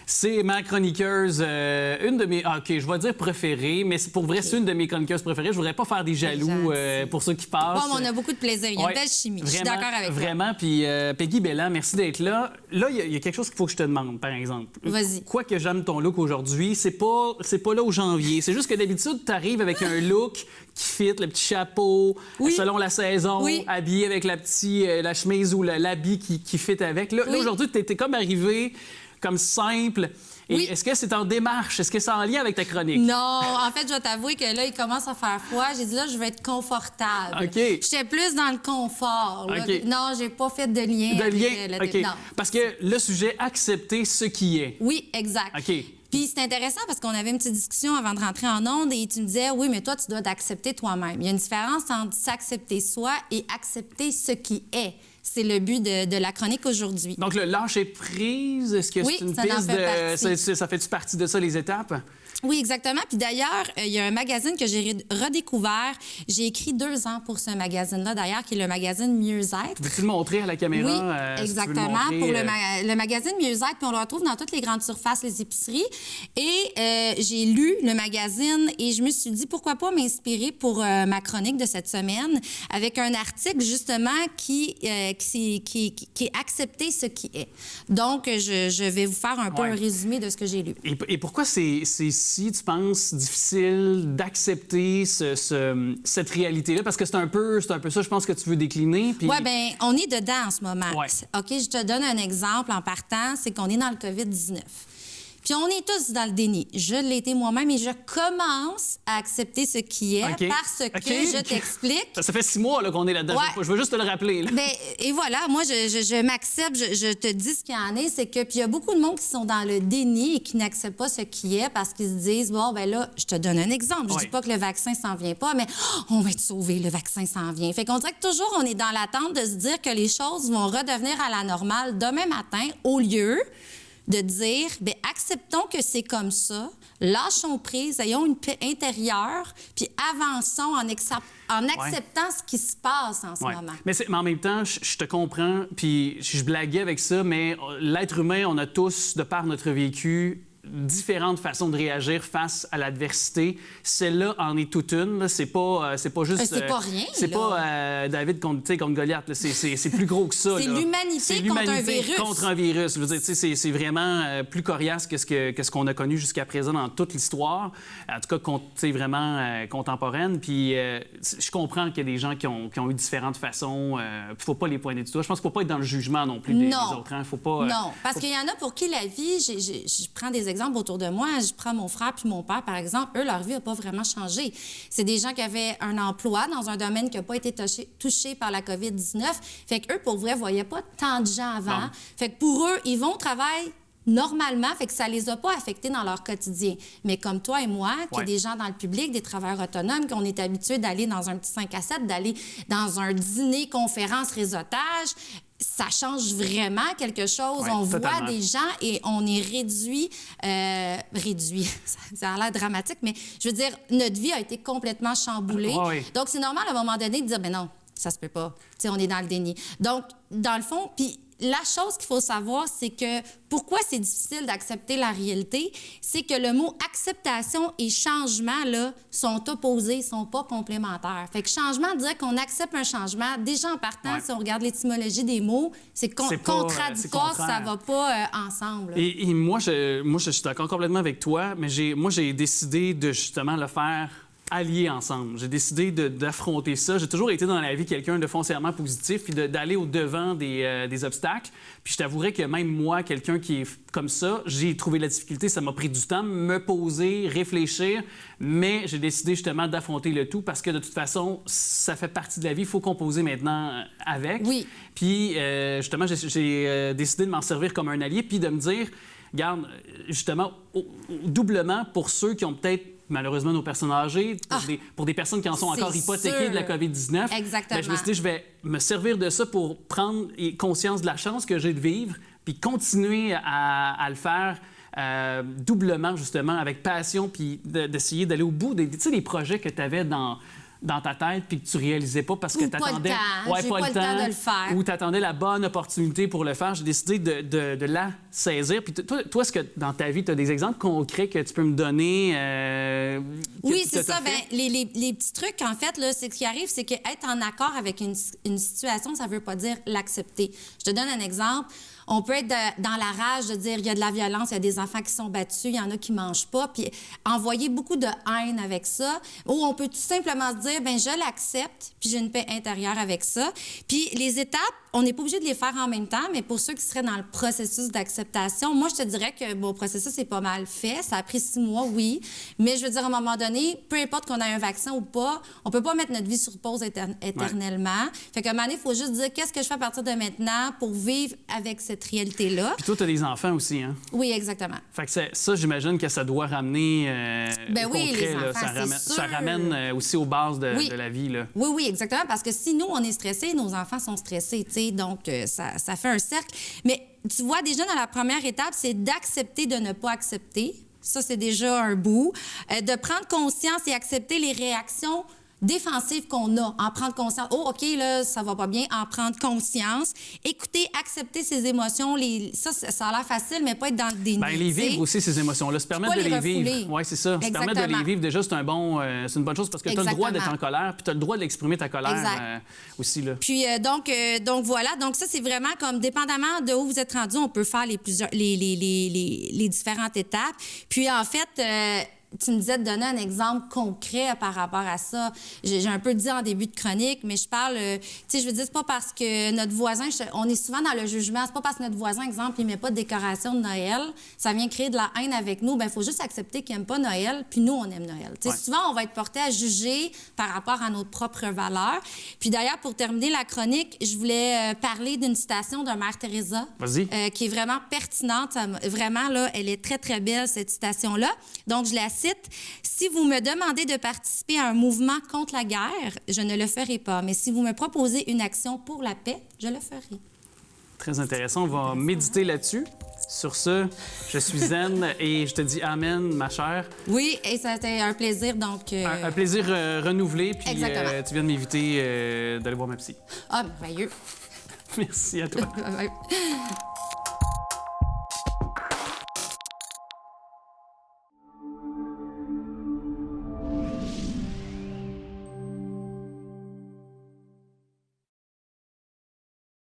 C'est ma chroniqueuse, une de mes... OK, je vais dire préférée, mais pour vrai, c'est une de mes chroniqueuses préférées. Je voudrais pas faire des jaloux pour ceux qui passent. Bon, mais on a beaucoup de plaisir. Il y a une belle chimie. Vraiment, je suis d'accord avec toi. Vraiment. Puis Peggy Belland, merci d'être là. Là, il y a quelque chose qu'il faut que je te demande, par exemple. Vas-y. Quoi que j'aime ton look aujourd'hui, c'est pas là au janvier. C'est juste que d'habitude, tu arrives avec un look qui fit, le petit chapeau, selon la saison, habillé avec la chemise ou l'habit qui fit avec. Là, aujourd'hui, tu étais comme arrivé comme simple. Et est-ce que c'est en démarche? Est-ce que c'est en lien avec ta chronique? Non, en fait, je vais t'avouer que là, il commence à faire froid. J'ai dit là, je vais être confortable. OK. J'étais plus dans le confort. OK. Non, j'ai pas fait de lien. OK. Non. Parce que le sujet, accepter ce qui est. Oui, exact. OK. Puis c'est intéressant parce qu'on avait une petite discussion avant de rentrer en onde et tu me disais, oui, mais toi, tu dois t'accepter toi-même. Il y a une différence entre s'accepter soi et accepter ce qui est. C'est le but de la chronique aujourd'hui. Donc, le lâcher prise, est-ce que c'est une piste de... Ça fait-tu partie de ça, les étapes? Oui, exactement. Puis d'ailleurs, il y a un magazine que j'ai redécouvert. J'ai écrit 2 ans pour ce magazine-là, d'ailleurs, qui est le magazine Mieux-être. Veux-tu le montrer à la caméra? Oui, exactement. Si pour le magazine Mieux-être, puis on le retrouve dans toutes les grandes surfaces, les épiceries. Et j'ai lu le magazine et je me suis dit, pourquoi pas m'inspirer pour ma chronique de cette semaine avec un article, justement, qui est accepter ce qui est. Donc, je vais vous faire un peu un résumé de ce que j'ai lu. Et pourquoi c'est si tu penses difficile d'accepter cette réalité-là? Parce que c'est un peu ça, je pense, que tu veux décliner. Puis... Oui, bien, on est dedans en ce moment. Ouais. OK, je te donne un exemple en partant, c'est qu'on est dans le COVID-19. Puis on est tous dans le déni. Je l'ai été moi-même et je commence à accepter ce qui est parce que je t'explique. Ça fait 6 mois là, qu'on est là-dedans. Je veux juste te le rappeler. Là. Bien, et voilà, moi, je m'accepte, je te dis ce qu'il y en est, c'est que... Puis il y a beaucoup de monde qui sont dans le déni et qui n'acceptent pas ce qui est parce qu'ils se disent, bon, ben là, je te donne un exemple. Je dis pas que le vaccin s'en vient pas, mais on va être sauvé, le vaccin s'en vient. Fait qu'on dirait que toujours, on est dans l'attente de se dire que les choses vont redevenir à la normale demain matin au lieu de dire, bien, acceptons que c'est comme ça, lâchons prise, ayons une paix intérieure, puis avançons en acceptant ce qui se passe en ce moment. Mais en même temps, je te comprends, puis je blaguais avec ça, mais l'être humain, on a tous, de par notre vécu, différentes façons de réagir face à l'adversité. Celle-là en est toute une. C'est pas juste... c'est pas rien. C'est pas David contre Goliath. C'est plus gros que ça. C'est l'humanité contre un virus. Contre un virus. Je veux dire, c'est vraiment plus coriace que ce qu'on a connu jusqu'à présent dans toute l'histoire. En tout cas, vraiment contemporaine. Puis je comprends qu'il y a des gens qui ont eu différentes façons. Il faut pas les pointer du doigt. Je pense qu'il faut pas être dans le jugement non plus des autres. Faut pas, non, parce qu'il y en a pour qui la vie... Je prends des exemples autour de moi. Je prends mon frère puis mon père, par exemple. Eux, leur vie n'a pas vraiment changé. C'est des gens qui avaient un emploi dans un domaine qui n'a pas été touché par la COVID-19. Fait qu'eux, pour vrai, ne voyaient pas tant de gens avant. Non. Fait que pour eux, ils vont au travail normalement, fait que ça les a pas affectés dans leur quotidien. Mais comme toi et moi, qui est des gens dans le public, des travailleurs autonomes, qu'on est habitués d'aller dans un petit 5 à 7, d'aller dans un dîner, conférence, réseautage, ça change vraiment quelque chose. On voit des gens et on est réduit. Ça a l'air dramatique, mais je veux dire, notre vie a été complètement chamboulée. Donc, c'est normal à un moment donné de dire, ben non, ça se peut pas. Tu sais, on est dans le déni. Donc, dans le fond, puis la chose qu'il faut savoir, c'est que pourquoi c'est difficile d'accepter la réalité, c'est que le mot acceptation et changement, là, sont opposés, sont pas complémentaires. Fait que changement, dire qu'on accepte un changement, déjà en partant, si on regarde l'étymologie des mots, c'est contradictoire, ça va pas ensemble. Et moi, je suis d'accord complètement avec toi, mais j'ai décidé de justement le faire alliés ensemble. J'ai décidé d'affronter ça. J'ai toujours été dans la vie quelqu'un de foncièrement positif puis d'aller au-devant des obstacles. Puis je t'avouerais que même moi, quelqu'un qui est comme ça, j'ai trouvé la difficulté. Ça m'a pris du temps, me poser, réfléchir, mais j'ai décidé justement d'affronter le tout parce que de toute façon, ça fait partie de la vie. Il faut composer maintenant avec. Oui. Puis justement, j'ai décidé de m'en servir comme un allié puis de me dire, regarde, justement, doublement pour ceux qui ont peut-être malheureusement nos personnes âgées, pour des personnes qui en sont encore hypothéquées de la COVID-19. Exactement. Bien, je me suis dit, je vais me servir de ça pour prendre conscience de la chance que j'ai de vivre, puis continuer à le faire doublement, justement, avec passion, puis d'essayer d'aller au bout des projets que tu avais dans dans ta tête puis que tu réalisais pas parce que Ou pas le t'attendais... temps. J'ai pas le temps de le faire. Ou t'attendais la bonne opportunité pour le faire. J'ai décidé de la saisir. Puis toi, est-ce que dans ta vie, tu as des exemples concrets que tu peux me donner? Oui, c'est ça. Ben, les petits trucs, en fait, là, c'est ce qui arrive, c'est qu'être en accord avec une situation, ça veut pas dire l'accepter. Je te donne un exemple. On peut être dans la rage de dire il y a de la violence, il y a des enfants qui sont battus, il y en a qui mangent pas, puis envoyer beaucoup de haine avec ça. Ou on peut tout simplement se dire ben je l'accepte, puis j'ai une paix intérieure avec ça. Puis les étapes, on n'est pas obligé de les faire en même temps, mais pour ceux qui seraient dans le processus d'acceptation, moi je te dirais que mon processus est pas mal fait. Ça a pris 6 mois, oui, mais je veux dire à un moment donné, peu importe qu'on ait un vaccin ou pas, on peut pas mettre notre vie sur pause éternellement. Ouais. Fait qu'à un moment donné, il faut juste dire qu'est-ce que je fais à partir de maintenant pour vivre avec cette réalité-là. Puis toi, tu as des enfants aussi, hein? Oui, exactement. Fait que ça, j'imagine que ça doit ramener ben oui, concret, les enfants, ça ramène aussi aux bases de la vie, là. Oui, oui, exactement. Parce que si nous, on est stressés, nos enfants sont stressés, tu sais. Donc, ça fait un cercle. Mais tu vois, déjà, dans la première étape, c'est d'accepter de ne pas accepter. Ça, c'est déjà un bout. De prendre conscience et accepter les réactions défensive qu'on a, en prendre conscience. Oh, OK, là, ça va pas bien, en prendre conscience. Écouter, accepter ses émotions. Ça a l'air facile, mais pas être dans le déni. Bien, les vivre aussi, ces émotions-là. Se permettre de les vivre. Oui, c'est ça. Se permettre de les vivre, déjà, c'est une bonne chose parce que tu as le droit d'être en colère, puis tu as le droit d'exprimer ta colère aussi. Là. Puis, donc voilà. Donc, ça, c'est vraiment comme, dépendamment de où vous êtes rendu, on peut faire les différentes étapes. Puis, en fait, tu me disais de donner un exemple concret par rapport à ça. J'ai un peu dit en début de chronique, mais je parle... tu sais, je veux dire, c'est pas parce que notre voisin... on est souvent dans le jugement. C'est pas parce que notre voisin, exemple, il met pas de décoration de Noël, ça vient créer de la haine avec nous. Bien, il faut juste accepter qu'il aime pas Noël, puis nous, on aime Noël. Tu sais, souvent, on va être porté à juger par rapport à nos propres valeurs. Puis d'ailleurs, pour terminer la chronique, je voulais parler d'une citation de Mère Teresa. Vas-y. Qui est vraiment pertinente. Vraiment, là, elle est très, très belle, cette citation-là. Donc, je la cite. Si vous me demandez de participer à un mouvement contre la guerre, je ne le ferai pas. Mais si vous me proposez une action pour la paix, je le ferai. Très intéressant. On va méditer là-dessus. Sur ce, je suis zen et je te dis amen, ma chère. Oui, et ça a été un plaisir. Donc, un plaisir renouvelé. Puis tu viens de m'inviter d'aller voir ma psy. Ah, merveilleux. Merci à toi.